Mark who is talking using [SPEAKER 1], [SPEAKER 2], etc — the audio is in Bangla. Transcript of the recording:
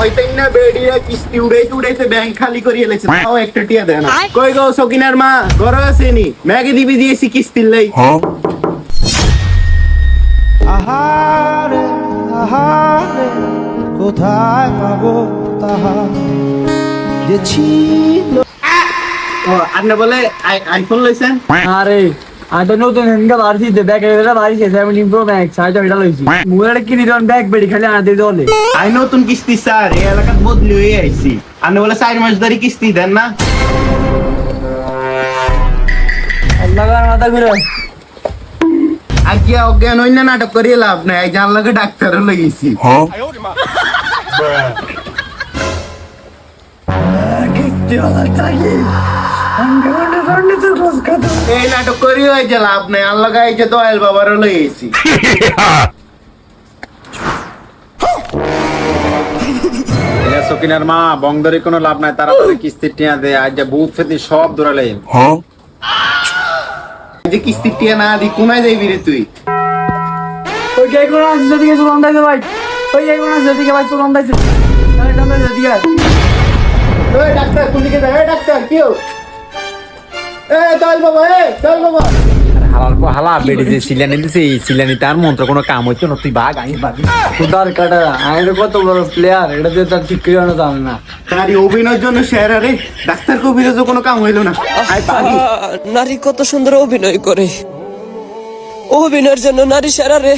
[SPEAKER 1] হইতেই না বেডিয়া কিস্তি উড়াইতে ব্যাংক খালি করিয়ে লেছে তাও একটা টিয়া দেয় না কই গো সকিনার মা ঘরে আসেনি ম্যাগে দিবি দিয়েছি কিস্তির লাই
[SPEAKER 2] আহারে আহারে কোথায় পাবো তাহা যে ছিল।
[SPEAKER 1] ও আপনি বলে আইফোন লইছেন
[SPEAKER 3] আরে আমি তো নতুন হেনকা বাড়ছি ব্যাগ এটা বাড়িছে 17 প্রো ম্যাক্স আইটা এটা লইছি মুয়ের কিনি দন ব্যাগ বেডি খালি আনতে দলে
[SPEAKER 1] আই নতুন কিস্তি স্যার এই এলাকাত বদলি হয়ে আইছি আপনি বলে 4 মাস ধরে কিস্তি দেন না
[SPEAKER 3] আল্লাহ কার মাথা ঘুরে
[SPEAKER 1] আজ্ঞা অজ্ঞান হইনা নাটক করিয়ে লাভ নাই এই জান লাগে ডাক্তারও লইছি এই নাটক করিও এই যে লাভ নাই আল্লাহ এই যে দয়াল বাবারও লইছি
[SPEAKER 4] সকিনার মা বংদরে কোনো লাভ নাই তাড়াতাড়ি কিস্তি টিয়া দে আজ যে বুথ ফেতি সব দৌড়ালে
[SPEAKER 1] যে কিস্তি টিয়া না দি কোনায় যাইবি রে তুই
[SPEAKER 3] ওই কে কোন আছে যদি কিছু লন্ডাইছে ভাই ওই কে কোন আছে যদি ভাই তো লন্ডাইছে আরে লন্ডাইছে যদি
[SPEAKER 1] ওই ডাক্তার কোন দিকে যায় ডাক্তার কিও এ দয়াল বাবা
[SPEAKER 4] হালার পর হালা বেড়ে যে সিলানি দিছে এই সিলানি তার মন্ত্র কোনো কাম হইতো না তুই ভাগ আমি ভাগ
[SPEAKER 3] খুদার কাটা আইরে কত বড় প্লেয়ার এটা দিয়ে তার ঠিক করে আনা জানে না
[SPEAKER 1] তার এই অভিনয়ের জন্য সেরা রে ডাক্তার কবিরাজ কোনো কাম হইলো না আই পাগি
[SPEAKER 5] নারী কত সুন্দর অভিনয় করে অভিনয়ের জন্য নারী সেরা রে